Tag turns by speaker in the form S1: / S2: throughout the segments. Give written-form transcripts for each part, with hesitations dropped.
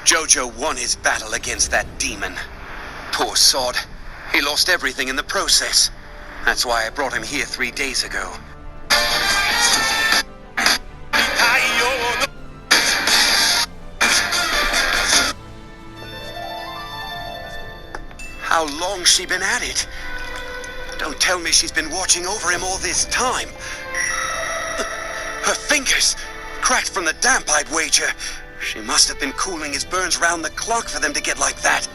S1: Jojo won his battle against that demon. Poor sod. He lost everything in the process. That's why I brought him here 3 days ago. How long's she been at it? Don't tell me she's been watching over him all this time. Her fingers! Cracked from the damp, I'd wager. She must have been cooling his burns round the clock for them to get like that.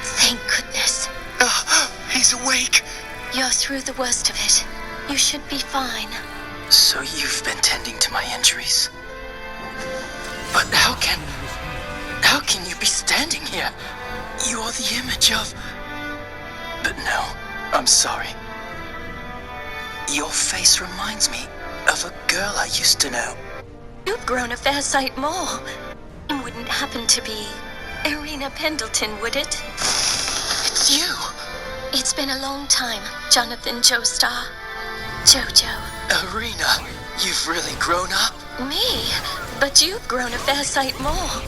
S2: Thank goodness.
S1: He's awake.
S2: You're through the worst of it. You should be fine.
S3: So you've been tending to my injuries? But how can you be standing here? You are the image of... But no, I'm sorry. Your face reminds me of a girl I used to know.
S2: You've grown a fair sight more. It wouldn't happen to be Irina Pendleton, would it?
S3: It's you!
S2: It's been a long time, Jonathan Joestar. Jojo.
S3: Irina, you've really grown up?
S2: Me? But you've grown a fair sight more.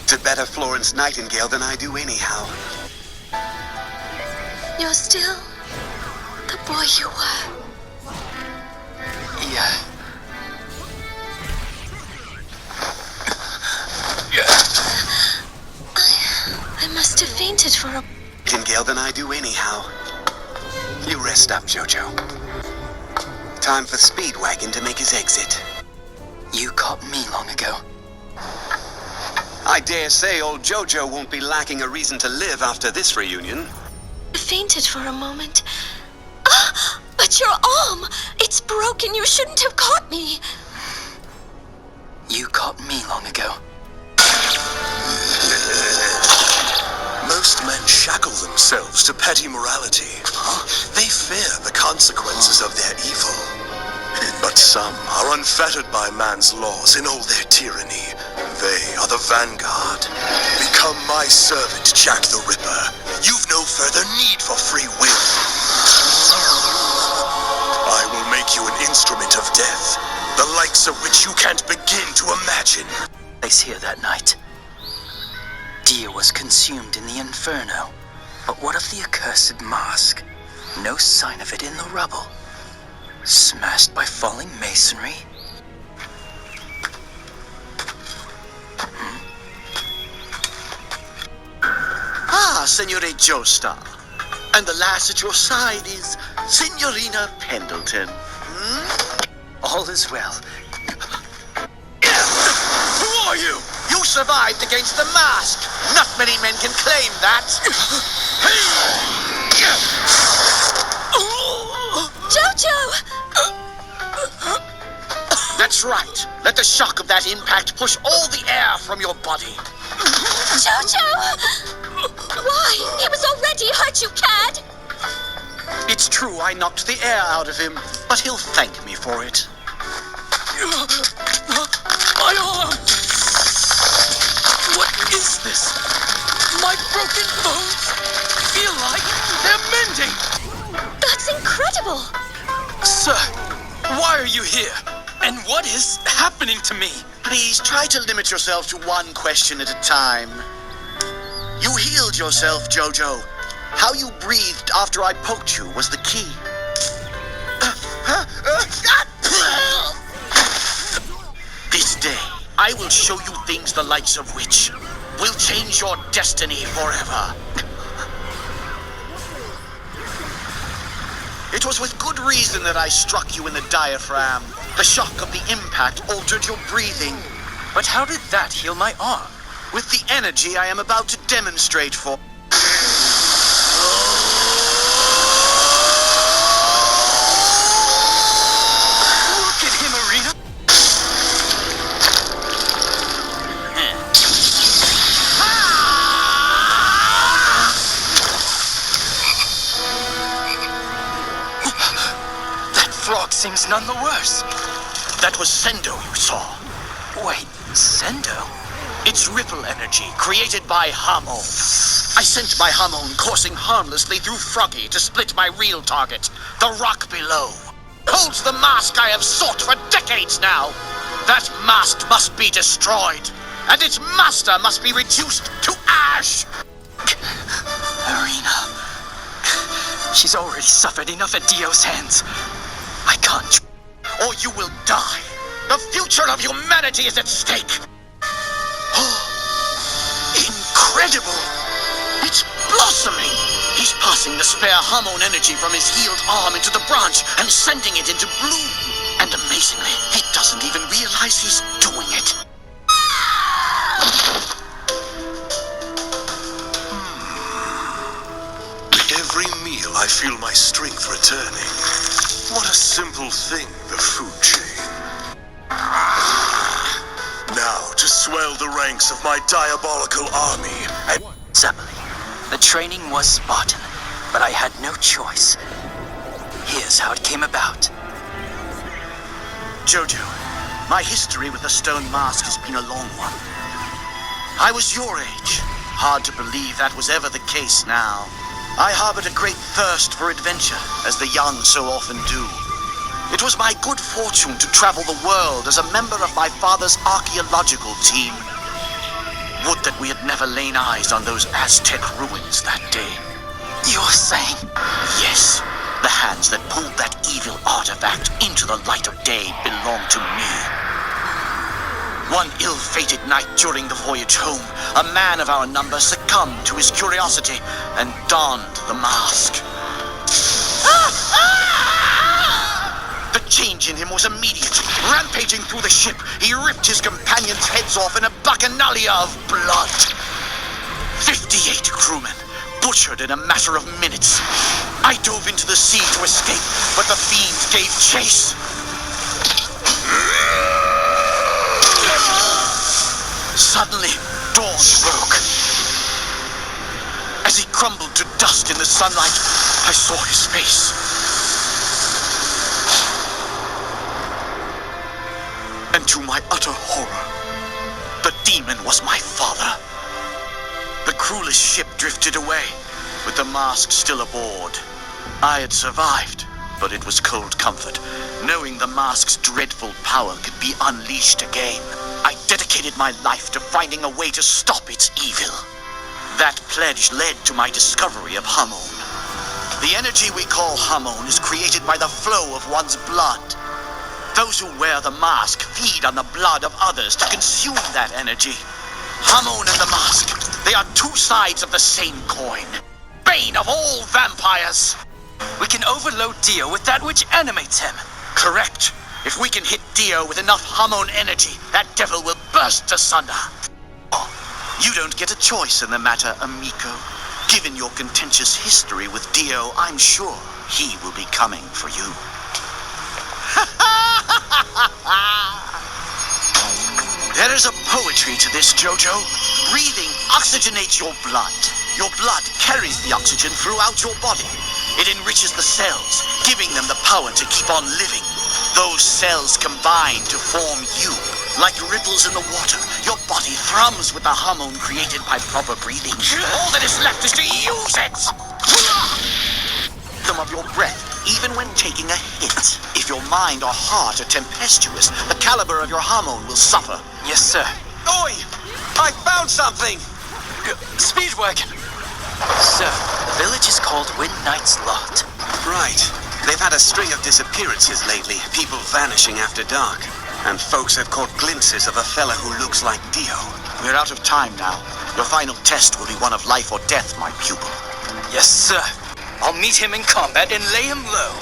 S1: To better Florence Nightingale than I do anyhow.
S2: You're still the boy you were.
S3: Yeah.
S2: I must have fainted for a...
S1: Nightingale than I do anyhow. You rest up, Jojo. Time for Speedwagon to make his exit.
S3: You caught me long ago.
S1: I dare say old Jojo won't be lacking a reason to live after this reunion.
S2: I fainted for a moment. Ah, but your arm! It's broken. You shouldn't have caught me.
S3: You caught me long ago.
S4: Most men shackle themselves to petty morality. They fear the consequences of their evil. But some are unfettered by man's laws in all their tyranny. They are the vanguard. Become my servant, Jack the Ripper. You've no further need for free will. I will make you an instrument of death, the likes of which you can't begin to imagine.
S3: Place here that night. Dia was consumed in the inferno. But what of the accursed mask? No sign of it in the rubble. Smashed by falling masonry?
S5: Ah, Senorita Joestar. And the lass at your side is Signorina Pendleton.
S3: All is well.
S5: Who are you? You survived against the mask. Not many men can claim that.
S2: Jojo!
S5: That's right. Let the shock of that impact push all the air from your body.
S2: Jojo! Why? He was already hurt, you cad!
S5: It's true I knocked the air out of him, but he'll thank me for it.
S3: My arm! What is this? My broken bones feel like they're mending!
S2: That's incredible!
S3: Sir, why are you here? And what is happening to me?
S5: Please try to limit yourself to one question at a time. You healed yourself, Jojo. How you breathed after I poked you was the key. This day, I will show you things the likes of which will change your destiny forever. It was with good reason that I struck you in the diaphragm. The shock of the impact altered your breathing.
S3: But how did that heal my arm?
S5: With the energy I am about to demonstrate for...
S3: Look at him, Irina! That frog seems none the worse.
S5: That was Sendo you saw.
S3: Wait, Sendo?
S5: It's ripple energy created by Hamo. I sent my Hamon coursing harmlessly through Froggy to split my real target, the rock below. Holds the mask I have sought for decades now. That mask must be destroyed, and its master must be reduced to ash.
S3: Arena. She's already suffered enough at Dio's hands. I can't.
S5: Or you will die. The future of humanity is at stake. Incredible! It's blossoming! He's passing the spare Hamon energy from his healed arm into the branch and sending it into bloom. And amazingly, he doesn't even realize he's doing it.
S4: Every meal I feel my strength returning. What a simple thing, the food chain. Now to swell the ranks of my diabolical army.
S3: Zeppeli. The training was Spartan, but I had no choice. Here's how it came about.
S5: Jojo, my history with the stone mask has been a long one. I was your age. Hard to believe that was ever the case now. I harbored a great thirst for adventure, as the young so often do. It was my good fortune to travel the world as a member of my father's archaeological team. Would that we had never laid eyes on those Aztec ruins that day.
S3: You're saying?
S5: Yes. The hands that pulled that evil artifact into the light of day belong to me. One ill-fated night during the voyage home, a man of our number succumbed to his curiosity and donned the mask. The change in him was immediate. Rampaging through the ship, he ripped his companions' heads off in a bacchanalia of blood. 58 crewmen, butchered in a matter of minutes. I dove into the sea to escape, but the fiend gave chase. Suddenly, dawn broke. As he crumbled to dust in the sunlight, I saw his face. And to my utter horror, the demon was my father. The crewless ship drifted away, with the mask still aboard. I had survived, but it was cold comfort, knowing the mask's dreadful power could be unleashed again. I dedicated my life to finding a way to stop its evil. That pledge led to my discovery of Hamon. The energy we call Hamon is created by the flow of one's blood. Those who wear the mask feed on the blood of others to consume that energy. Hamon and the mask, they are two sides of the same coin. Bane of all vampires!
S3: We can overload Dio with that which animates him.
S5: Correct. If we can hit Dio with enough Hamon energy, that devil will burst asunder. You don't get a choice in the matter, amico. Given your contentious history with Dio, I'm sure he will be coming for you. There is a poetry to this, Jojo. Breathing oxygenates your blood. Your blood carries the oxygen throughout your body. It enriches the cells, giving them the power to keep on living. Those cells combine to form you. Like ripples in the water, your body thrums with the Hamon created by proper breathing. All that is left is to use it! Of your breath, even when taking a hit. If your mind or heart are tempestuous, the caliber of your Hamon will suffer.
S3: Yes, sir.
S1: Oi! I found something!
S3: Speedwagon! Sir, the village is called Wind Knight's Lot.
S1: Right. They've had a string of disappearances lately, people vanishing after dark. And folks have caught glimpses of a fella who looks like Dio.
S5: We're out of time now. Your final test will be one of life or death, my pupil.
S3: Yes, sir. I'll meet him in combat and lay him low.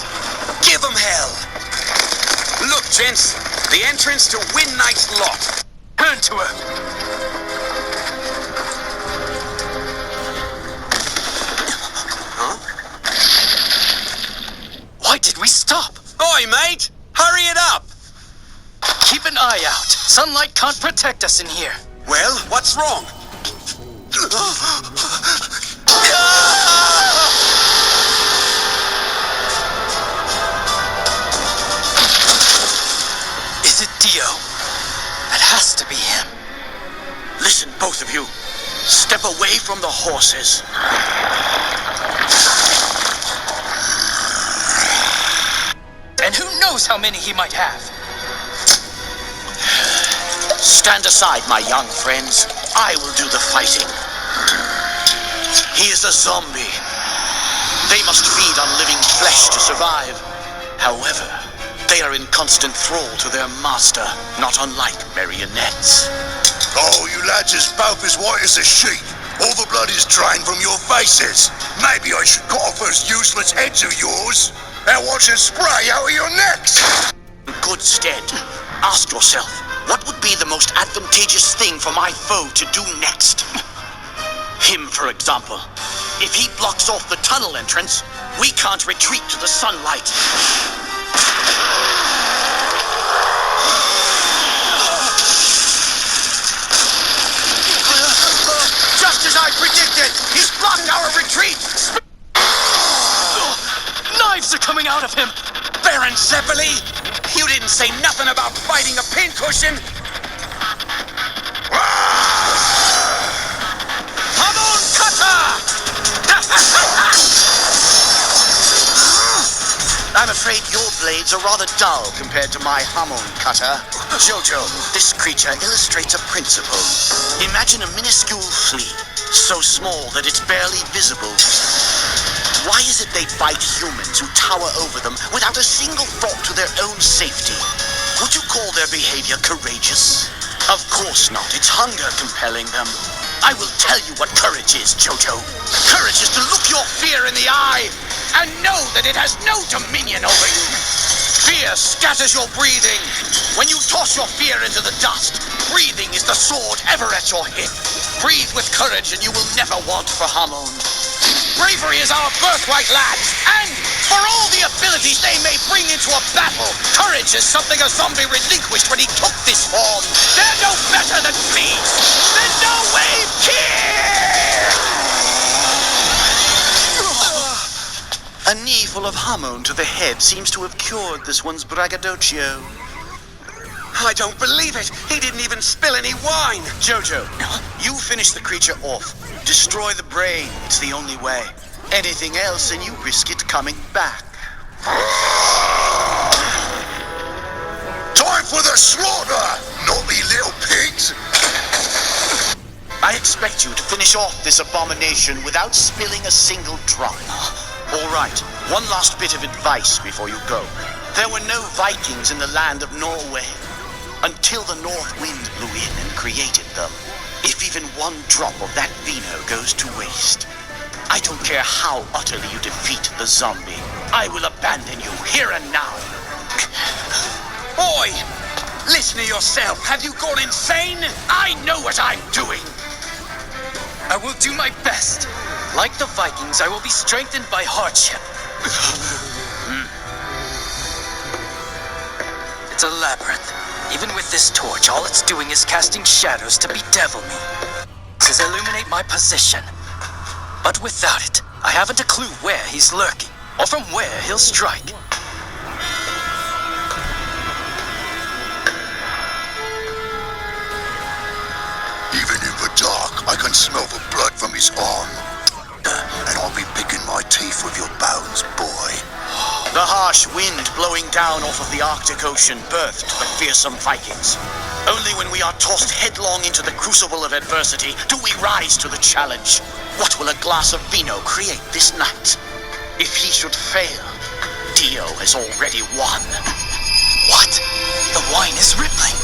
S1: Give him hell! Look, gents, the entrance to Wind Knight's Lot.
S3: Turn to her.
S1: Huh?
S3: Why did we stop?
S1: Oi, mate! Hurry it up!
S3: Keep an eye out. Sunlight can't protect us in here.
S1: Well, what's wrong?
S3: Is it Dio? That has to be him.
S5: Listen, both of you. Step away from the horses.
S3: And who knows how many he might have?
S5: Stand aside, my young friends. I will do the fighting. He is a zombie. They must feed on living flesh to survive. However, they are in constant thrall to their master, not unlike marionettes.
S4: Oh, you lads are both as white as a sheet. All the blood is drained from your faces. Maybe I should cut off those useless heads of yours and watch it spray out of your necks.
S5: In good stead. Ask yourself, what would be the most advantageous thing for my foe to do next? Him, for example. If he blocks off the tunnel entrance, we can't retreat to the sunlight. Just as I predicted, he's blocked our retreat!
S3: Knives are coming out of him!
S1: Baron Zeppeli, you didn't say nothing about fighting a pincushion.
S5: Hamon Cutter! I'm afraid your blades are rather dull compared to my Hamon Cutter. Jojo, this creature illustrates a principle. Imagine a minuscule flea, so small that it's barely visible. Why is it they fight humans who tower over them without a single thought to their own safety? Would you call their behavior courageous? Of course not. It's hunger compelling them. I will tell you what courage is, Jojo. Courage is to look your fear in the eye and know that it has no dominion over you. Fear scatters your breathing. When you toss your fear into the dust, breathing is the sword ever at your hip. Breathe with courage and you will never want for Hamon. Bravery is our birthright, lads, and for all the abilities they may bring into a battle, courage is something a zombie relinquished when he took this form. They're no better than fleas. Then no wave here! A knee full of Hamon to the head seems to have cured this one's braggadocio.
S1: I don't believe it. He didn't even spill any wine.
S5: Jojo, you finish the creature off. Destroy the brain. It's the only way. Anything else and you risk it coming back.
S4: Time for the slaughter, naughty little pigs.
S5: I expect you to finish off this abomination without spilling a single drop. All right, one last bit of advice before you go. There were no Vikings in the land of Norway until the north wind blew in and created them. If even one drop of that vino goes to waste, I don't care how utterly you defeat the zombie, I will abandon you here and now.
S1: Boy, listen to yourself. Have you gone insane?
S5: I know what I'm doing.
S3: I will do my best. Like the Vikings, I will be strengthened by hardship. It's a labyrinth. Even with this torch, all it's doing is casting shadows to bedevil me. To illuminate my position. But without it, I haven't a clue where he's lurking, or from where he'll strike.
S4: Even in the dark, I can smell the blood from his arm. And I'll be picking my teeth with your bones, boy.
S5: The harsh wind blowing down off of the Arctic Ocean birthed the fearsome Vikings. Only when we are tossed headlong into the crucible of adversity do we rise to the challenge. What will a glass of vino create this night? If he should fail, Dio has already won.
S3: What? The wine is rippling.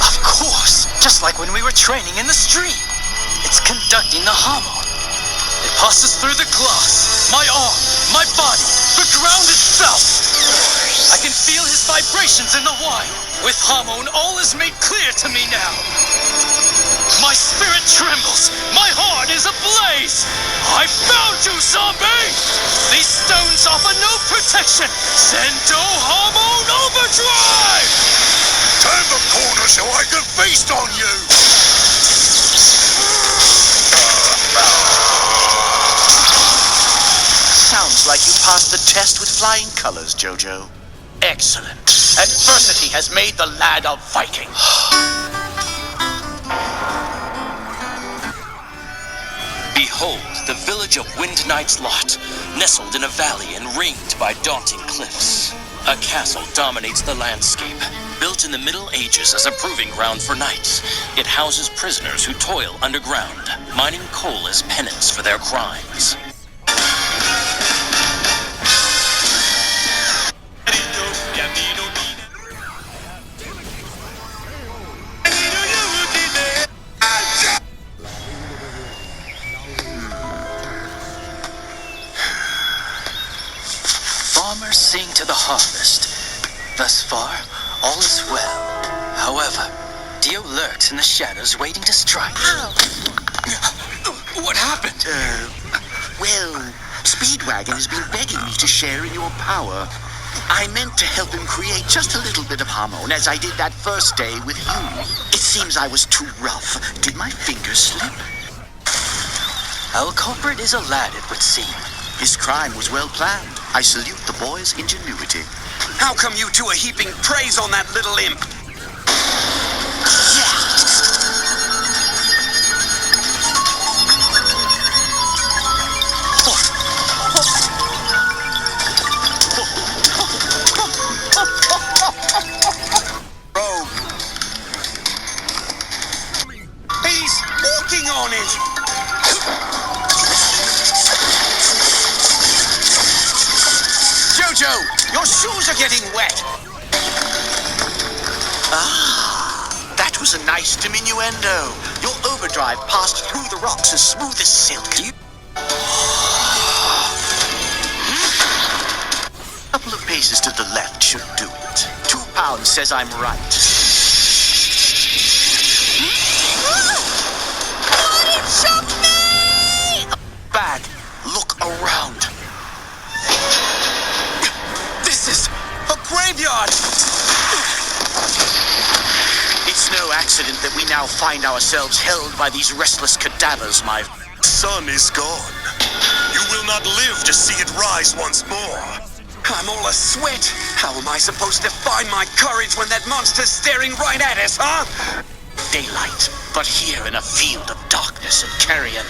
S3: Of course, just like when we were training in the stream. It's conducting the Hamon. It passes through the glass, my arm, my body, the ground itself. I can feel his vibrations in the wine. With Hamon, all is made clear to me now. My spirit trembles. My heart is ablaze. I found you, zombie! These stones offer no protection. Sendo Hamon Overdrive!
S4: Turn the corner so I can feast on you!
S5: Sounds like you passed the test with flying colors, Jojo. Excellent. Adversity has made the lad a Viking.
S6: Behold, the village of Wind Knight's Lot, nestled in a valley and ringed by daunting cliffs. A castle dominates the landscape. Built in the Middle Ages as a proving ground for knights, it houses prisoners who toil underground, mining coal as penance for their crimes.
S3: Farmers sing to the harvest. Thus far, all is well. However, Dio lurks in the shadows waiting to strike.
S6: What happened?
S7: Well, Speedwagon has been begging me to share in your power. I meant to help him create just a little bit of hormone, as I did that first day with you. It seems I was too rough. Did my fingers slip?
S3: Our culprit is a lad, it would seem.
S7: His crime was well planned. I salute the boy's ingenuity.
S1: How come you two are heaping praise on that little imp?
S7: Rogue.
S1: He's walking on it! Jojo, your shoes are getting wet!
S7: That was a nice diminuendo. Your overdrive passed through the rocks as smooth as silk. A couple of paces to the left should do it. 2 pounds says I'm right.
S2: It shook me!
S7: Bad. Look around.
S1: This is a graveyard!
S7: It's no accident that we now find ourselves held by these restless cadavers, my...
S4: Sun is gone. You will not live to see it rise once more.
S1: I'm all a sweat. How am I supposed to find my courage when that monster's staring right at us, huh?
S7: Daylight, but here in a field of darkness and carrion.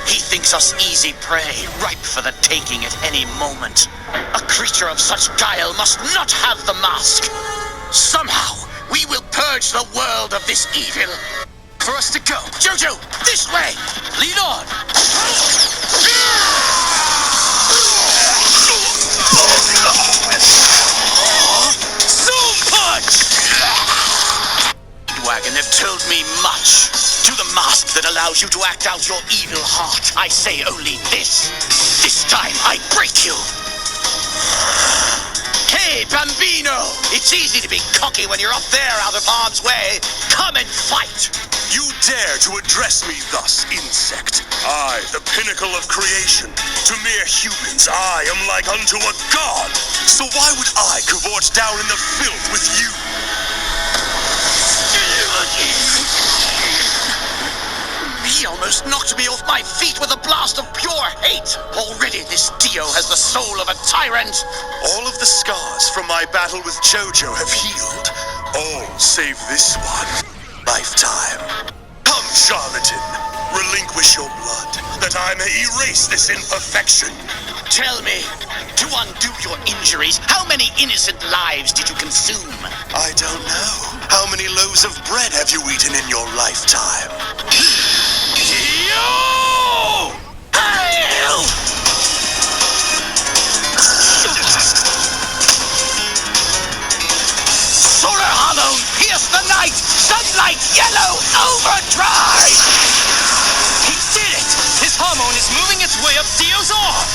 S7: He thinks us easy prey, ripe for the taking at any moment. A creature of such guile must not have the mask. Somehow, we will purge the world of this evil. For us to go. Jojo, this way!
S6: Lead on!
S7: Soul punch! Wagon have told me much. To the mask that allows you to act out your evil heart, I say only this. This time I break you. Hey, Bambino! It's easy to be cocky when you're up there out of harm's way. Come and fight!
S4: You dare to address me thus, insect? I, the pinnacle of creation. To mere humans, I am like unto a god. So why would I cavort down in the filth with you?
S7: He almost knocked me off my feet with a blast of pure hate. Already this Dio has the soul of a tyrant.
S4: All of the scars from my battle with Jojo have healed. All save this one. Lifetime. Come, charlatan. Relinquish your blood, that I may erase this imperfection.
S7: Tell me, to undo your injuries, how many innocent lives did you consume?
S4: I don't know. How many loaves of bread have you eaten in your lifetime?
S7: Yo! Hail! Solar hormone, pierce the night! Sunlight, yellow, overdrive!
S6: He did it! His hormone is moving its way up Dio's arm!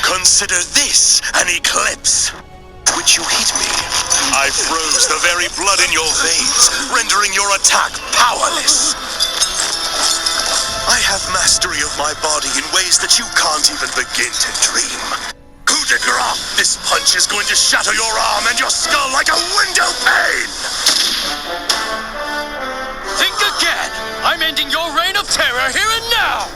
S4: Consider this an eclipse. Which you hit me. I froze the very blood in your veins, rendering your attack powerless. I have mastery of my body in ways that you can't even begin to dream. Coup de grace! This punch is going to shatter your arm and your skull like a window pane!
S6: Think again! I'm ending your reign of terror here and now!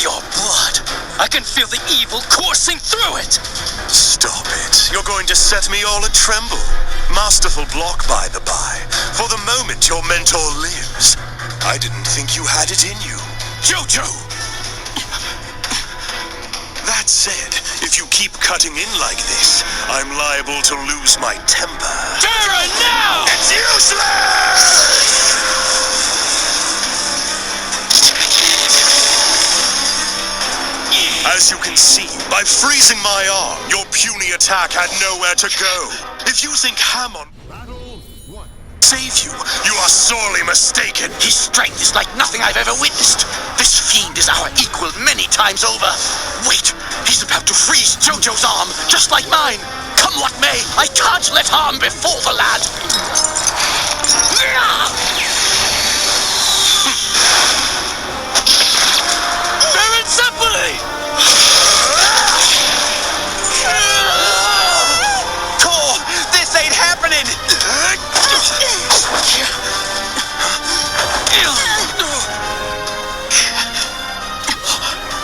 S3: Your blood. I can feel the evil coursing through it.
S4: Stop it. You're going to set me all a tremble. Masterful block, by the by. For the moment your mentor lives. I didn't think you had it in you.
S5: Jojo!
S4: That said, if you keep cutting in like this, I'm liable to lose my temper.
S5: Terra, now!
S4: It's useless! As you can see, by freezing my arm, your puny attack had nowhere to go. If you think Hammond save you, you are sorely mistaken.
S5: His strength is like nothing I've ever witnessed. This fiend is our equal many times over. Wait, he's about to freeze Jojo's arm, just like mine. Come what may, I can't let harm befall the lad. Baron Zeppeli!
S1: Tor, this ain't happening!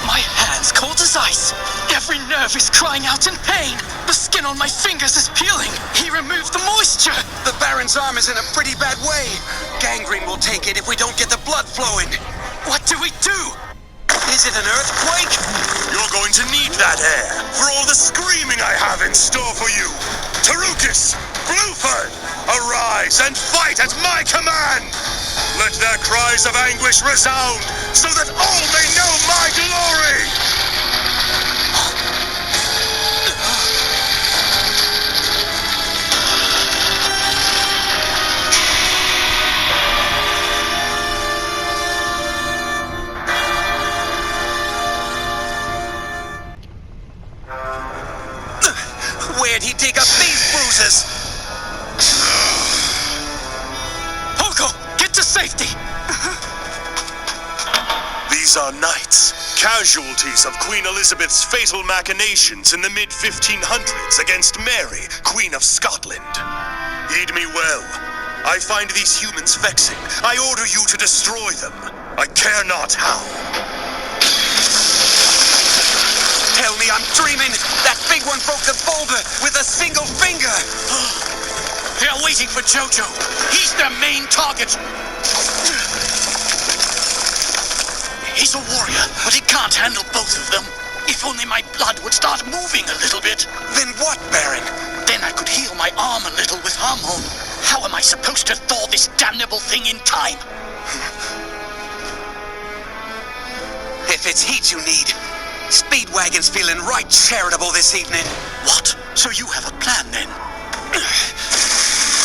S3: My hand's cold as ice. Every nerve is crying out in pain. The skin on my fingers is peeling. He removed the moisture.
S1: The Baron's arm is in a pretty bad way. Gangrene will take it if we don't get the blood flowing.
S3: What do we do?
S1: Is it an earthquake?
S4: You're going to need that air for all the screaming I have in store for you. Tarukas, Bluford, arise and fight at my command. Let their cries of anguish resound so that all may know my glory.
S1: Where'd he dig up these bruises?
S3: Holgo, get to safety.
S4: These are knights, casualties of Queen Elizabeth's fatal machinations in the mid-1500s against Mary, Queen of Scotland. Heed me well. I find these humans vexing. I order you to destroy them. I care not how.
S1: Tell me I'm dreaming. That big one broke the boulder with a single finger.
S5: They're waiting for Jojo. He's their main target. He's a warrior, but he can't handle both of them. If only my blood would start moving a little bit.
S1: Then what, Baron?
S5: Then I could heal my arm a little with hormone. How am I supposed to thaw this damnable thing in time?
S1: If it's heat you need, Speedwagon's feeling right charitable this evening.
S5: What? So you have a plan then?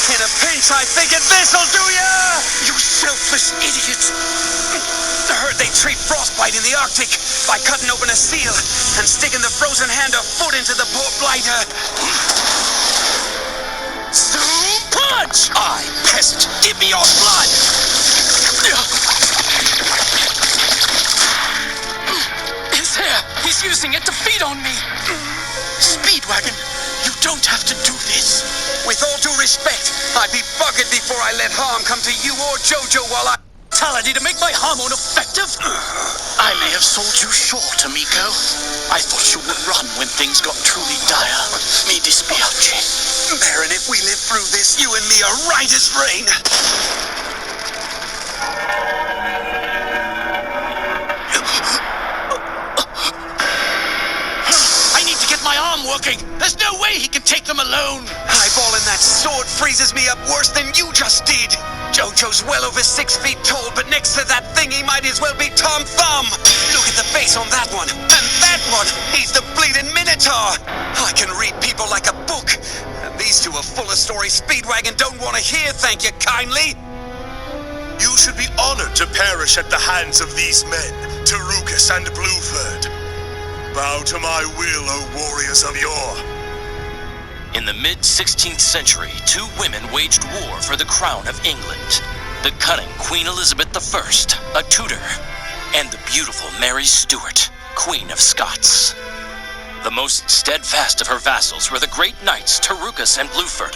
S1: In a pinch, I figured this'll do ya!
S5: You selfish idiot!
S1: I heard they treat frostbite in the Arctic by cutting open a seal and sticking the frozen hand or foot into the poor blighter.
S5: Zoom punch! I, peasant, give me your blood!
S3: His hair, he's using it to feed on me.
S5: Speedwagon, you don't have to do this.
S1: With all due respect, I'd be buggered before I let harm come to you or Jojo while I...
S5: Vitality to make my hormone effective? I may have sold you short, amigo. I thought you would run when things got truly dire. Mi dispiace.
S1: Baron, if we live through this, you and me are right as rain.
S5: I need to get my arm working. There's no way he can take them alone.
S1: Eyeballing that sword freezes me up worse than you just did. Jojo's well over 6 feet tall, but next to that thing he might as well be Tom Thumb. Look at the face on that one. And that one, he's the bleeding Minotaur. I can read people like a book. And these two are full of stories Speedwagon don't want to hear, thank you kindly.
S4: You should be honored to perish at the hands of these men, Tarukas and Bluford. Bow to my will, O warriors of yore.
S6: In the mid-16th century, two women waged war for the crown of England. The cunning Queen Elizabeth I, a Tudor, and the beautiful Mary Stuart, Queen of Scots. The most steadfast of her vassals were the great knights Tarukas and Bluford.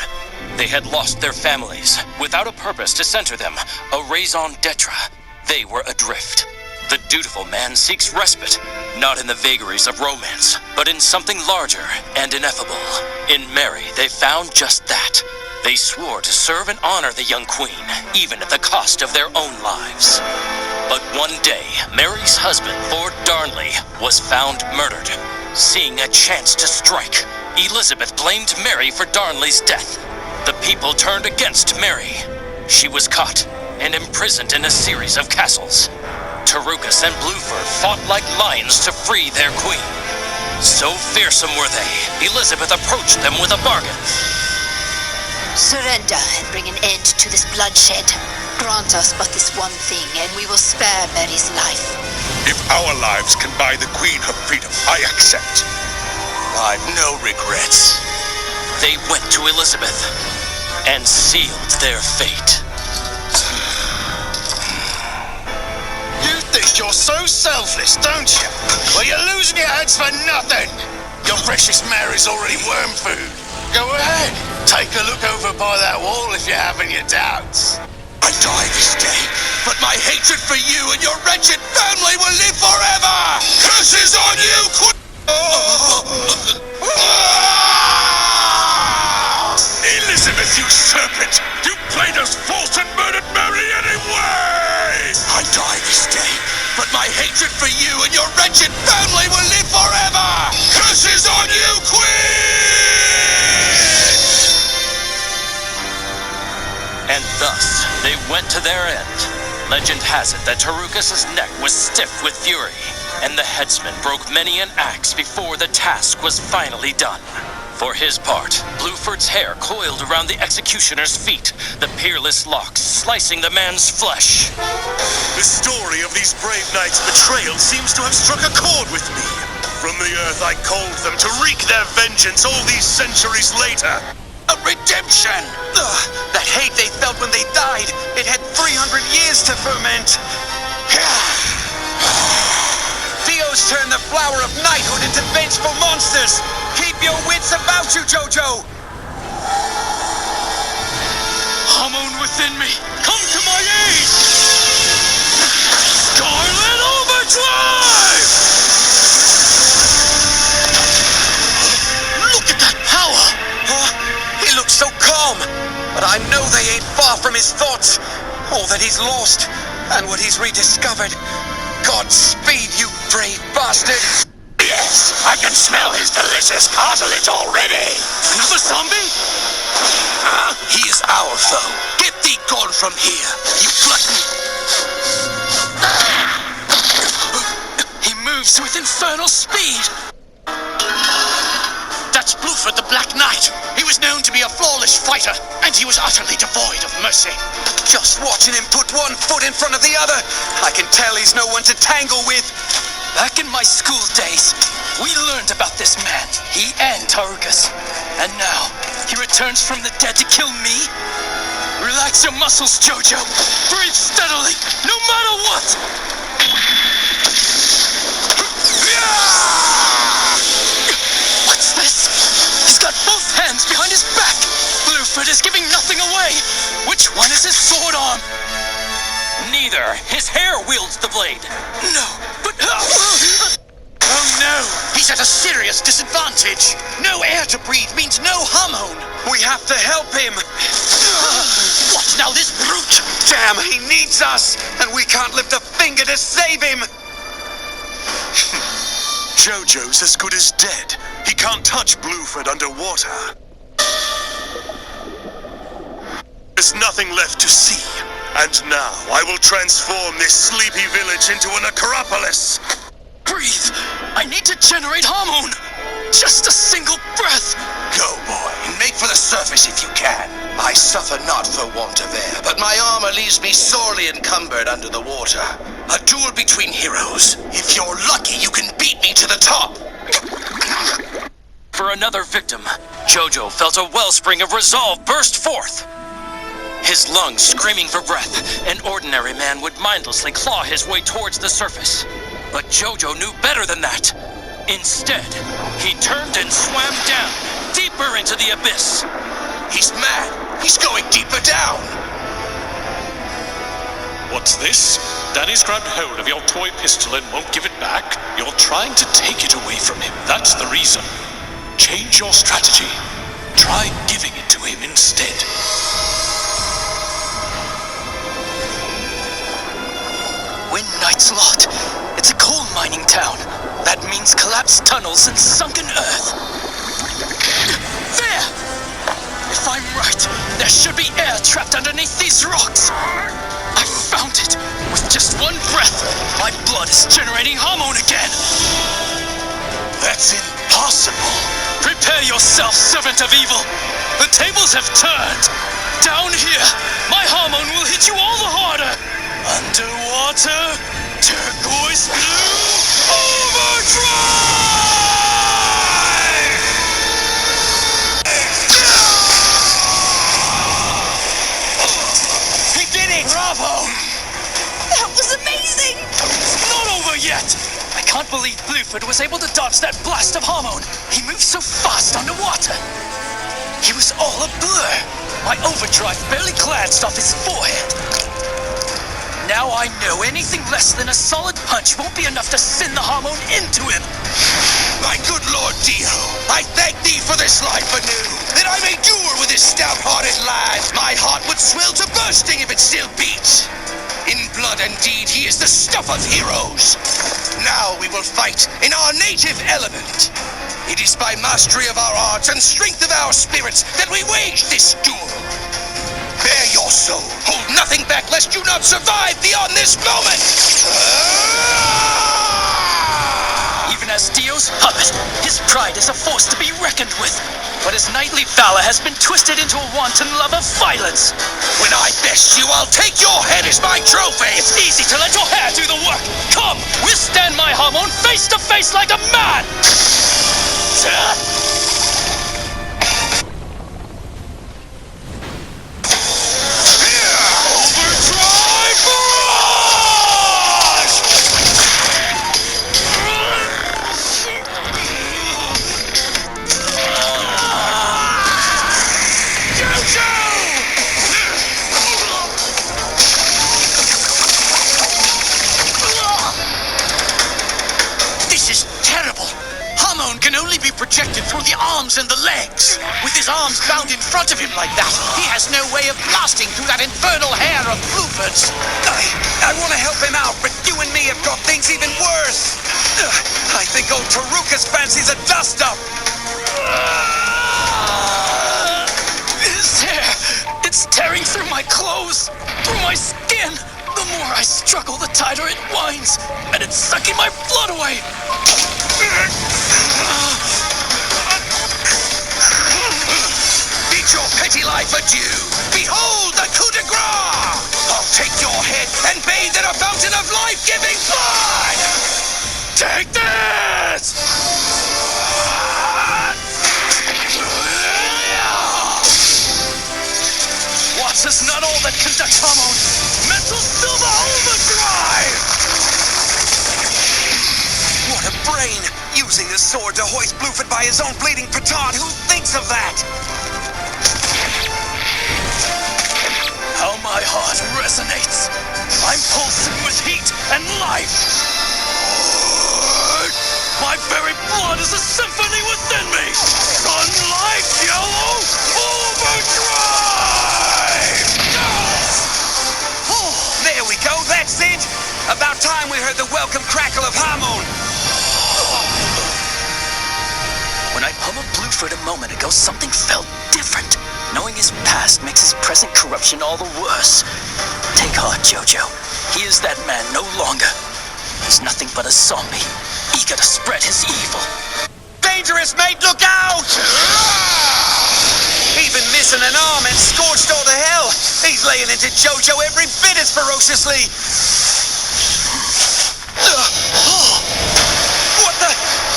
S6: They had lost their families, without a purpose to center them, a raison d'etre. They were adrift. The dutiful man seeks respite, not in the vagaries of romance, but in something larger and ineffable. In Mary, they found just that, They swore to serve and honor the young queen, even at the cost of their own lives. But one day, Mary's husband, Lord Darnley, was found murdered. Seeing a chance to strike, Elizabeth blamed Mary for Darnley's death. The people turned against Mary. She was caught and imprisoned in a series of castles. Tarukas and Blueford fought like lions to free their queen. So fearsome were they, Elizabeth approached them with a bargain.
S8: Surrender and bring an end to this bloodshed. Grant us but this one thing, and we will spare Mary's life.
S4: If our lives can buy the Queen her freedom, I accept. I've no regrets.
S6: They went to Elizabeth and sealed their fate.
S7: You think you're so selfless, don't you? Well, you're losing your heads for nothing. Your precious Mary's already worm food. Go ahead. Take a look over by that wall if you're having your doubts.
S4: I die this day, but my hatred for you and your wretched family will live forever! Curses on you, Queen! Elizabeth, you serpent! You played us false and murdered Mary anyway! I die this day, but my hatred for you and your wretched family will live forever! Curses on you, Queen!
S6: And thus, they went to their end. Legend has it that Tarukas' neck was stiff with fury, and the headsman broke many an axe before the task was finally done. For his part, Blueford's hair coiled around the executioner's feet, the peerless locks slicing the man's flesh.
S4: The story of these brave knights' betrayal seems to have struck a chord with me. From the earth I called them to wreak their vengeance all these centuries later.
S1: A redemption! That hate they felt when they died, it had 300 years to ferment. Theo's turned the flower of knighthood into vengeful monsters. Keep your wits about you, Jojo!
S6: Hormone within me, come to my aid! Scarlet Overdrive!
S1: Look at that power! He looks so calm, but I know they ain't far from his thoughts. All that he's lost, and what he's rediscovered. Godspeed, you brave bastard!
S7: Yes, I can smell his delicious cartilage already.
S1: Another zombie?
S4: He is our foe. Get thee gone from here, you glutton!
S6: He moves with infernal speed!
S7: That's Blueford the Black Knight. He was known to be a flawless fighter, and he was utterly devoid of mercy.
S1: Just watching him put one foot in front of the other, I can tell he's no one to tangle with.
S3: Back in my school days, we learned about this man, he and Tarukas. And now, he returns from the dead to kill me? Relax your muscles, Jojo. Breathe steadily, no matter what! What's this? He's got both hands behind his back. Blueford is giving nothing away. Which one is his sword arm?
S6: Neither. His hair wields the blade.
S3: No, but...
S7: Oh no, he's at a serious disadvantage. No air to breathe means no hormone.
S1: We have to help him.
S7: What now, this brute?
S1: Damn, he needs us, and we can't lift a finger to save him.
S4: Jojo's as good as dead. He can't touch Blueford underwater. There's nothing left to see. And now I will transform this sleepy village into an Acropolis.
S3: Breathe! I need to generate hormone! Just a single breath!
S9: Go, boy, and make for the surface if you can. I suffer not for want of air, but my armor leaves me sorely encumbered under the water. A duel between heroes. If you're lucky, you can beat me to the top.
S6: For another victim, Jojo felt a wellspring of resolve burst forth. His lungs screaming for breath, an ordinary man would mindlessly claw his way towards the surface. But Jojo knew better than that. Instead, he turned and swam down, deeper into the abyss.
S9: He's mad. He's going deeper down.
S10: What's this? Danny's grabbed hold of your toy pistol and won't give it back. You're trying to take it away from him. That's the reason. Change your strategy. Try giving it to him instead.
S3: collapsed tunnels and sunken earth. There! If I'm right, there should be air trapped underneath these rocks. I found it. With just one breath, my blood is generating hormone again.
S9: That's impossible.
S3: Prepare yourself, servant of evil. The tables have turned. Down here, my hormone will hit you all the harder. Underwater, turquoise blue, overdrive!
S1: He did it!
S3: Bravo!
S2: That was amazing!
S3: It's not over yet! I can't believe Blueford was able to dodge that blast of hormone. He moved so fast underwater. He was all a blur. My overdrive barely glanced off his forehead. Now I know anything less than a solid punch won't be enough to send the hormone into him.
S9: My good Lord Dio, I thank thee for this life anew, that I may endure with this stout-hearted lad. My heart would swell to bursting if it still beats. In blood and deed, he is the stuff of heroes. Now we will fight in our native element. It is by mastery of our arts and strength of our spirits that we wage this duel. Bare your soul, hold nothing back lest you not survive beyond this moment.
S3: Even as Dio's puppet, his pride is a force to be reckoned with. But his knightly valor has been twisted into a wanton love of violence.
S9: When I best you, I'll take your head as my trophy.
S3: It's easy to let your hair do the work. Come, withstand my hormone face to face like a man.
S7: Projected through the arms and the legs. With his arms bound in front of him like that, he has no way of blasting through that infernal hair of Blueford's.
S1: I want to help him out, but you and me have got things even worse. I think old Tarukas fancies a dust-up.
S3: His hair, it's tearing through my clothes, through my skin. The more I struggle, the tighter it winds, and it's sucking my blood away.
S9: Bid your petty life adieu. Behold the coup de grace. I'll take your head and bathe in a fountain of life-giving blood.
S3: Take this! Watts is not all that conducts hormone. Mental silver overdrive!
S1: What a brain! Using the sword to hoist Blueford by his own bleeding petard. Who thinks of that?
S3: How my heart resonates. I'm pulsing with heat and life. My very blood is a symphony within me. Sunlight yellow overdrive!
S1: Oh, there we go, that's it. About time we heard the welcome crackle of hormone.
S3: When I pummeled Blueford a moment ago, something felt different. Knowing his past makes his present corruption all the worse. Take heart, Jojo. He is that man no longer. He's nothing but a zombie, eager to spread his evil.
S1: Dangerous, mate, look out! Even missing an arm and scorched all to hell. He's laying into Jojo every bit as ferociously. What the?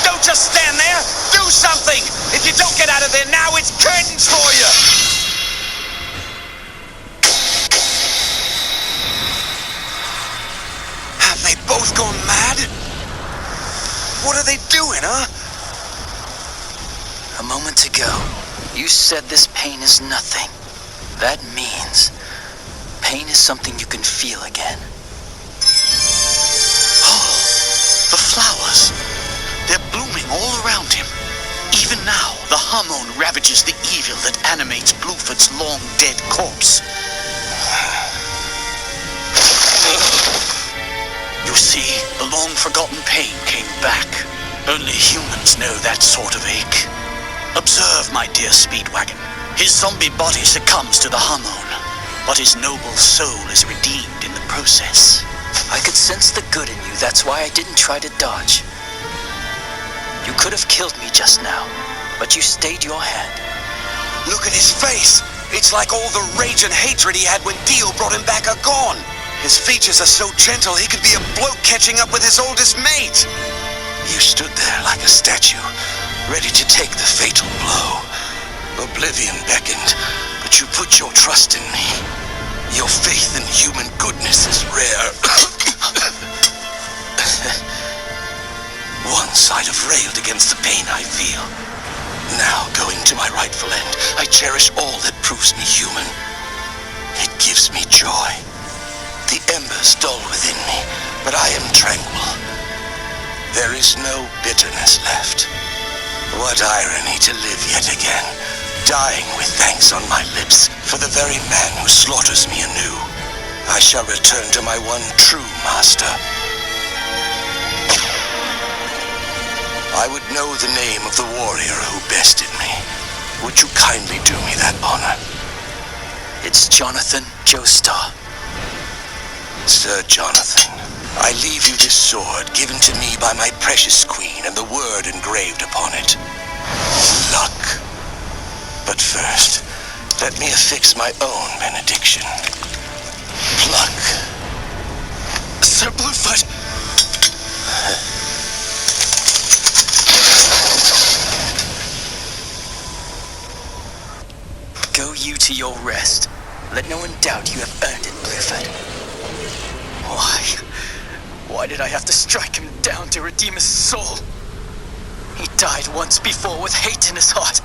S1: Don't just stand there. Do something. If you don't get out of there now, it's curtains for you. Have they both gone mad? What are they doing, huh?
S3: A moment ago, you said this pain is nothing. That means pain is something you can feel again.
S7: The flowers. They're blooming all around him. Even now, the hormone ravages the evil that animates Blueford's long-dead corpse. You see, the long-forgotten pain came back.
S5: Only humans know that sort of ache. Observe, my dear Speedwagon. His zombie body succumbs to the hormone, but his noble soul is redeemed in the process.
S3: I could sense the good in you, that's why I didn't try to dodge. You could have killed me just now, but you stayed your hand.
S1: Look at his face. It's like all the rage and hatred he had when Dio brought him back are gone. His features are so gentle he could be a bloke catching up with his oldest mate.
S9: You stood there like a statue, ready to take the fatal blow. Oblivion beckoned, but you put your trust in me. Your faith in human goodness is rare. Once I'd have railed against the pain I feel. Now, going to my rightful end, I cherish all that proves me human. It gives me joy. The embers dull within me, but I am tranquil. There is no bitterness left. What irony to live yet again, dying with thanks on my lips for the very man who slaughters me anew. I shall return to my one true master. I would know the name of the warrior who bested me. Would you kindly do me that honor?
S3: It's Jonathan Joestar.
S9: Sir Jonathan, I leave you this sword given to me by my precious queen and the word engraved upon it. Luck. But first, let me affix my own benediction. Pluck.
S5: Sir Bluefoot!
S3: Go you to your rest. Let no one doubt you have earned it, Bluefoot. Why did I have to strike him down to redeem his soul? He died once before with hate in his heart,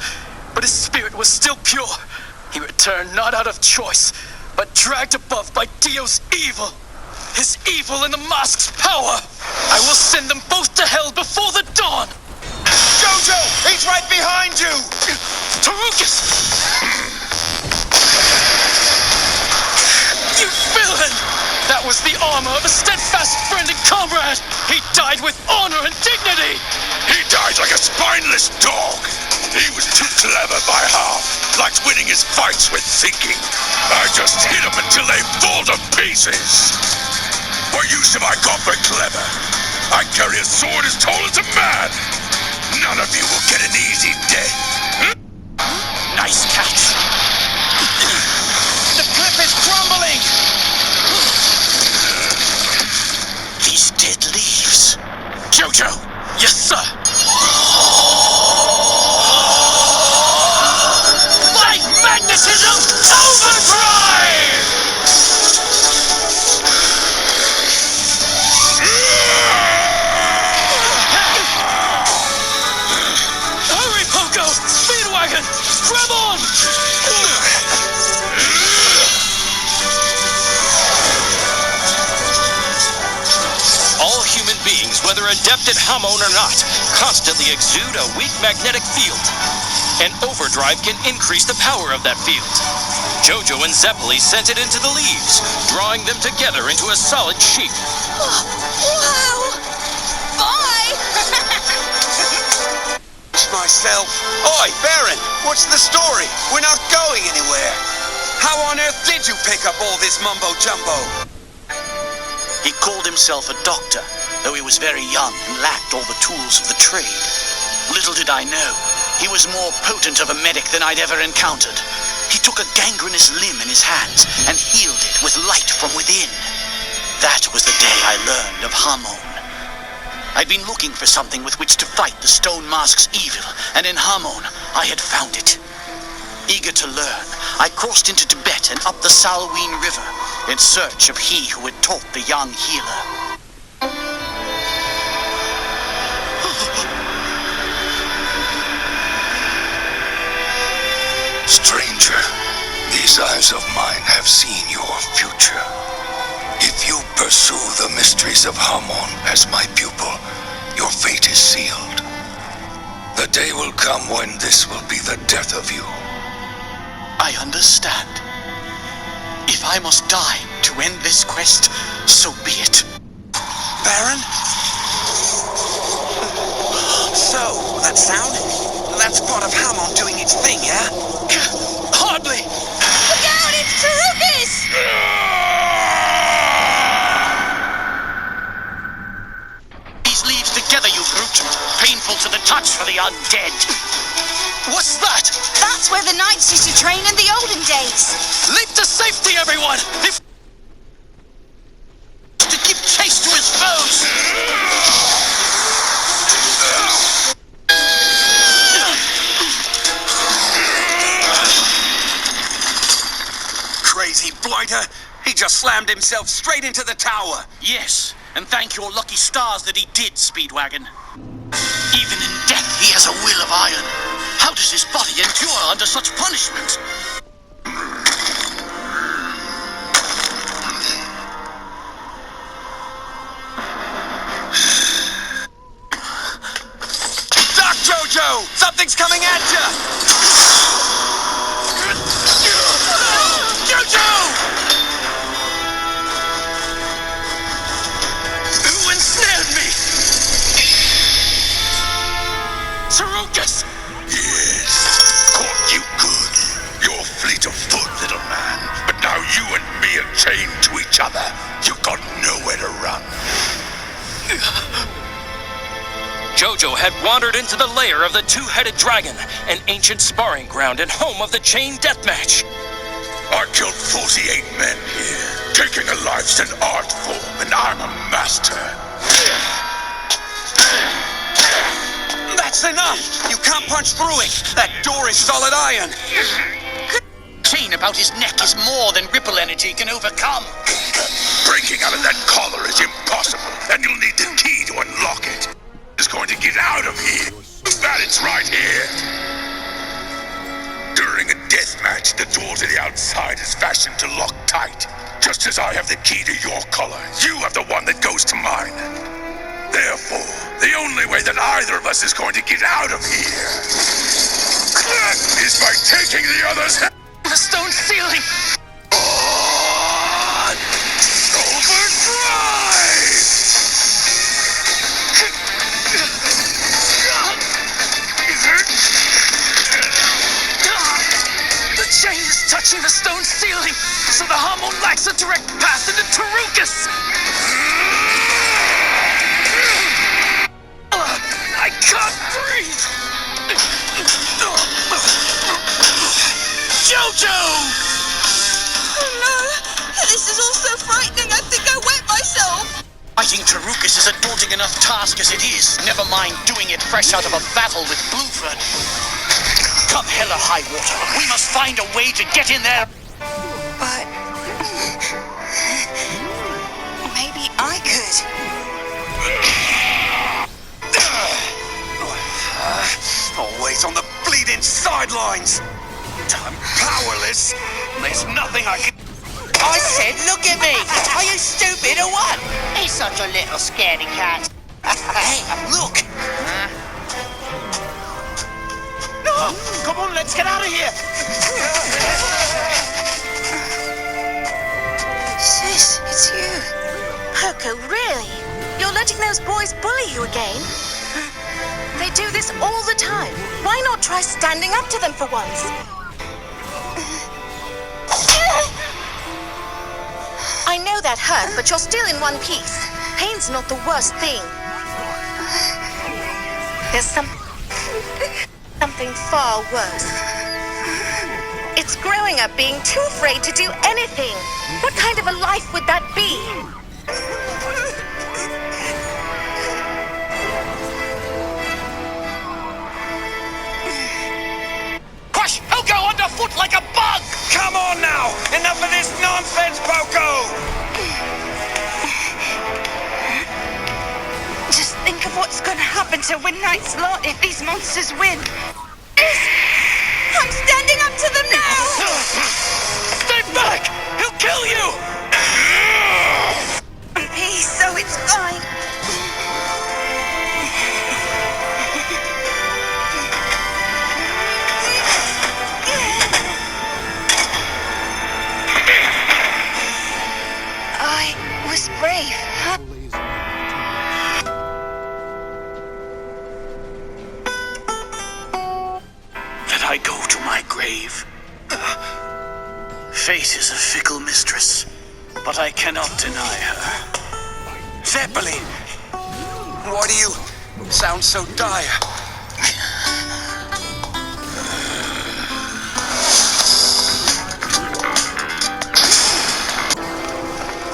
S3: but his spirit was still pure. He returned not out of choice, but dragged above by Dio's evil. His evil and the mask's power. I will send them both to hell before the dawn.
S1: Jojo! He's right behind you!
S5: Tarukas! You villain! That was the armor of a steadfast friend and comrade! He died with honor and dignity!
S11: He died like a spineless dog! He was too clever by half, liked winning his fights with thinking. I just hit him until they fall to pieces! What use have I got for clever? I carry a sword as tall as a man! None of you will get an easy death!
S5: Nice catch! The cliff is crumbling! These dead leaves. Jojo! Yes, sir! Light magnetism overdrive! Hurry, Poco! Speedwagon! Grab on!
S6: All human beings, whether adept at Hamon or not, constantly exude a weak magnetic field. An overdrive can increase the power of that field. Jojo and Zeppeli sent it into the leaves, drawing them together into a solid sheet.
S2: Wow! Bye!
S1: Myself. Oi, Baron, what's the story? We're not going anywhere. How on earth did you pick up all this mumbo-jumbo?
S5: He called himself a doctor, though he was very young and lacked all the tools of the trade. Little did I know, he was more potent of a medic than I'd ever encountered. He took a gangrenous limb in his hands and healed it with light from within. That was the day I learned of Hamon. I'd been looking for something with which to fight the Stone Mask's evil, and in Hamon, I had found it. Eager to learn, I crossed into Tibet and up the Salween River in search of he who had taught the young healer.
S11: Stranger, these eyes of mine have seen your future. If you pursue the mysteries of Hamon as my pupil, your fate is sealed. The day will come when this will be the death of you.
S5: I understand. If I must die to end this quest, so be it.
S1: Baron? So, that sound? That's part of Hammond doing its thing, yeah? Hardly!
S2: Look out, it's Tarukas!
S7: These leaves together, you brute. Painful to the touch for the undead.
S1: What's that?
S8: That's where the knights used to train in the olden days.
S1: Leap to safety, everyone! If
S7: To give chase to his foes.
S1: Crazy blighter! He just slammed himself straight into the tower!
S7: Yes, and thank your lucky stars that he did, Speedwagon. Even in death, he has a will of iron. How does his body endure under such punishment?
S1: Doc Jojo! Something's coming at you! Jojo! Who ensnared me?
S7: Tarukas!
S11: Yes, caught you good. You're fleet of foot, little man. But now you and me are chained to each other. You've got nowhere to run.
S6: Jojo had wandered into the lair of the two-headed dragon, an ancient sparring ground and home of the chain deathmatch.
S11: I killed 48 men here. Taking a life's an art form, and I'm a master.
S1: That's enough! You can't punch through it! That door is solid iron!
S7: Chain about his neck is more than ripple energy can overcome.
S11: Breaking out of that collar is impossible, and you'll need the key to unlock it. It's going to get out of here. That it's right here. During a death match, the door to the outside is fashioned to lock tight. Just as I have the key to your collar, you have the one that goes to mine. Therefore, the only way that either of us is going to get out of here is by taking the other's hand.
S7: The stone ceiling!
S11: On! Overdrive!
S7: The chain is touching the stone ceiling, so the Hammond lacks a direct path into Tarukas! I can't breathe! Jojo!
S2: Oh no! This is all so frightening, I think I wet myself!
S7: Fighting Tarukas is a daunting enough task as it is. Never mind doing it fresh out of a battle with Blueford. Come hell or high water, we must find a way to get in there.
S8: But maybe I could.
S1: Always on the bleeding sidelines! I'm powerless! There's nothing I can...
S12: I said, look at me! Are you stupid or what? He's such a little scaredy cat. Hey, look!
S7: No! Come on, let's get out of here!
S2: Sis, it's you. Poco, really? You're letting those boys bully you again? They do this all the time. Why not try standing up to them for once? I know that hurt, but you're still in one piece. Pain's not the worst thing. There's something far worse. It's growing up being too afraid to do anything. What kind of a life would that be?
S7: Crush Helgo underfoot like a bug!
S1: Come on now! Enough of this nonsense, Poco!
S2: Just think of what's gonna happen to Midnight's lot if these monsters win. I'm standing up to them now!
S7: Stay back! He'll kill you!
S2: Peace, so it's fine. I was brave, huh?
S5: Fate is a fickle mistress, but I cannot deny her.
S1: Zeppelin! Why do you sound so dire?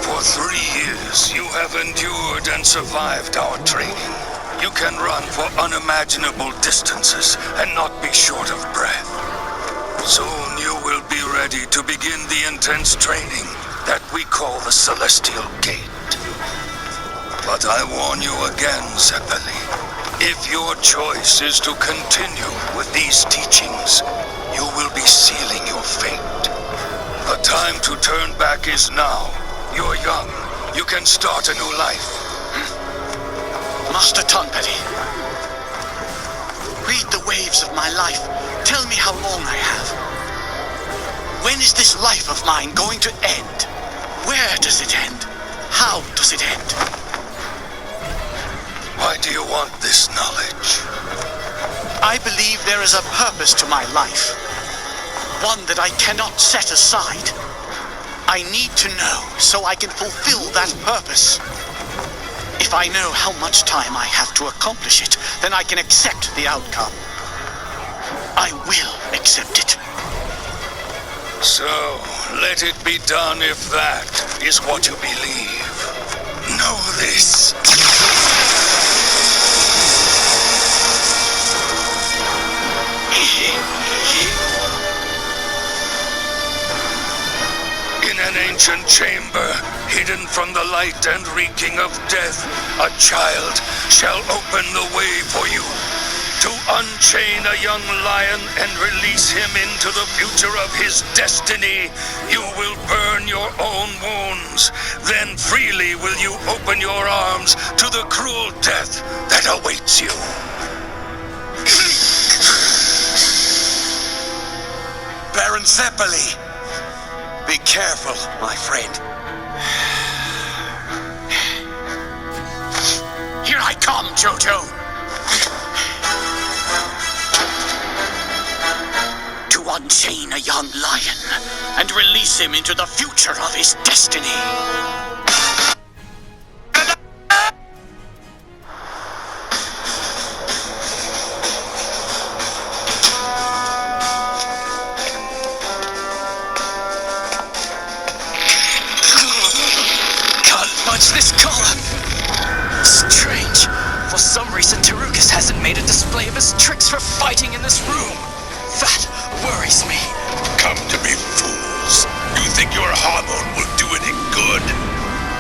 S11: For 3 years, you have endured and survived our training. You can run for unimaginable distances and not be short of breath. Soon you will be ready to begin the intense training that we call the Celestial Gate. But I warn you again, Zeppeli. If your choice is to continue with these teachings, you will be sealing your fate. The time to turn back is now. You're young. You can start a new life.
S5: Master Tonpetty, read the waves of my life. Tell me how long I have. When is this life of mine going to end? Where does it end? How does it end?
S11: Why do you want this knowledge?
S5: I believe there is a purpose to my life. One that I cannot set aside. I need to know so I can fulfill that purpose. If I know how much time I have to accomplish it, then I can accept the outcome. I will accept it.
S11: So, let it be done if that is what you believe. Know this. In an ancient chamber, hidden from the light and reeking of death, a child shall open the way for you. To unchain a young lion and release him into the future of his destiny, you will burn your own wounds. Then freely will you open your arms to the cruel death that awaits you.
S1: Baron Zeppeli! Be careful, my friend.
S5: Here I come, Jojo! To unchain a young lion and release him into the future of his destiny.
S3: This collar! Strange. For some reason, Tarukas hasn't made a display of his tricks for fighting in this room. That worries me.
S11: Come to me, fools. You think your hormone will do any good?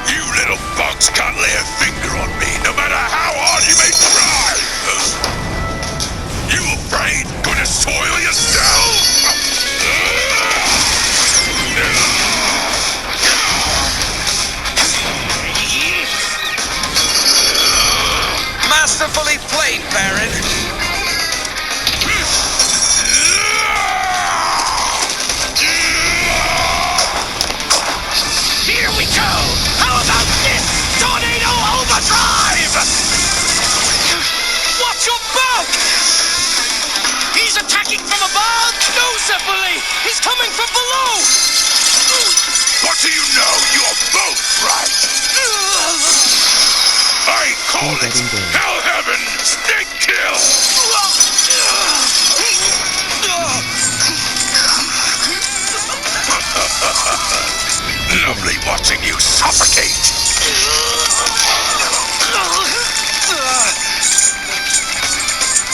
S11: You little bugs can't lay a finger on me, no matter how hard you may try! You afraid? Gonna soil yourself?
S1: Masterfully played, Baron.
S5: Here we go! How about this? Tornado overdrive! Watch your back! He's attacking from above! No, Zeppeli! He's coming from below!
S11: What do you know? You're both right! I call it Hell Heaven Snake Kill! Lovely watching you suffocate!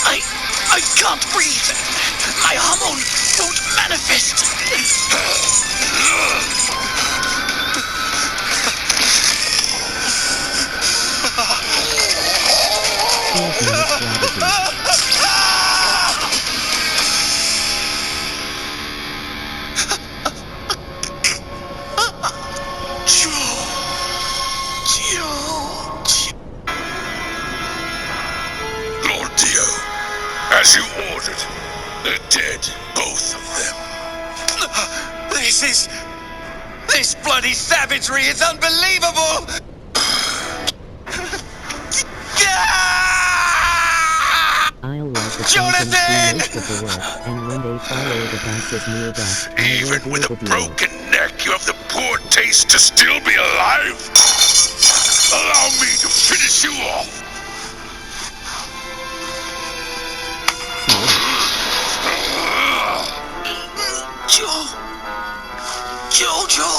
S5: I can't breathe! My hormone won't manifest!
S11: Lord Dio, as you ordered, they're dead, both of them.
S1: This bloody savagery is unbelievable!
S13: I'll love
S1: Jonathan!
S13: And when they follow the bus is near death,
S11: Even with a broken neck, you have the poor taste to still be alive? Allow me to finish you off.
S9: Jojo!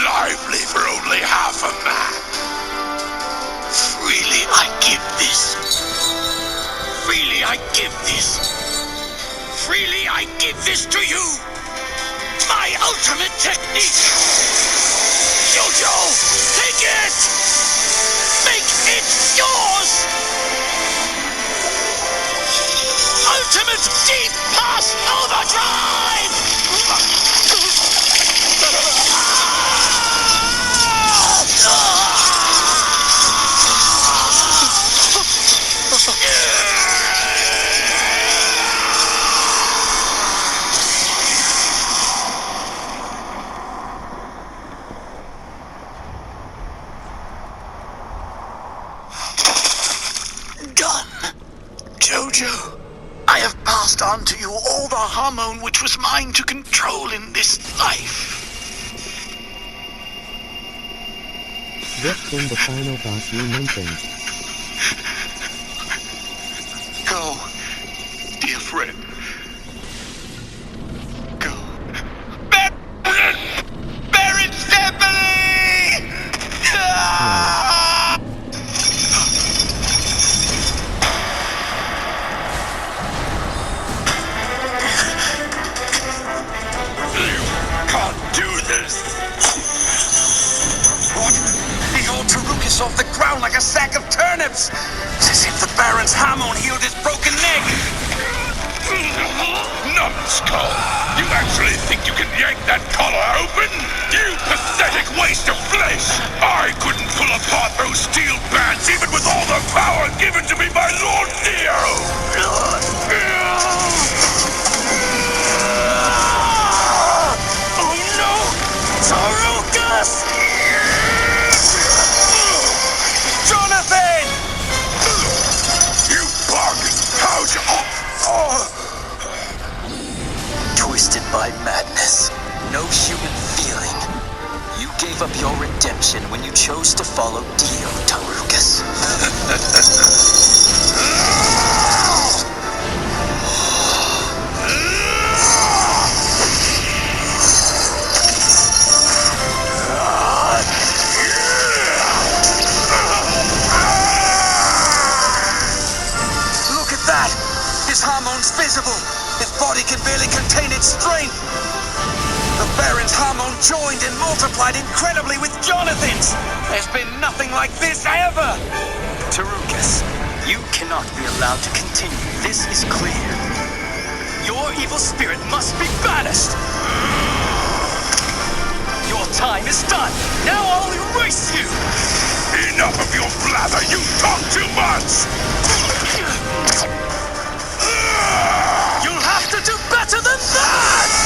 S11: Lively for only half a man.
S7: Freely I give this. Freely I give this. Freely I give this to you. My ultimate technique. Jojo, take it! Make it yours! Ultimate Deep Pass Overdrive! Done. Jojo, I have passed on to you all the hormone which was mine to control in this life.
S13: What's been the final boss you mentioned?
S7: Go, dear friend. Go. Baron Stephanie!
S11: Can't do this.
S1: What? He hauled Tarukas off the ground like a sack of turnips! It's as if the Baron's hormone healed his broken neck!
S11: Numbskull! You actually think you can yank that collar open? You pathetic waste of flesh! I couldn't pull apart those steel bands even with all the power given to me by Lord Neo!
S1: Oh no! Tarukas! Jonathan!
S11: You bug! How's your...
S3: Twisted by madness, no human feeling. You gave up your redemption when you chose to follow Dio, Tarukas.
S1: Look at that! His hormone's visible! His body can barely contain its strength! The Baron's hormone joined and multiplied incredibly with Jonathan's! There's been nothing like this ever!
S3: Tarukas, you cannot be allowed to continue. This is clear. Your evil spirit must be banished! Your time is done! Now I'll erase you!
S11: Enough of your blather! You talk too much!
S3: You'll have to do better than that!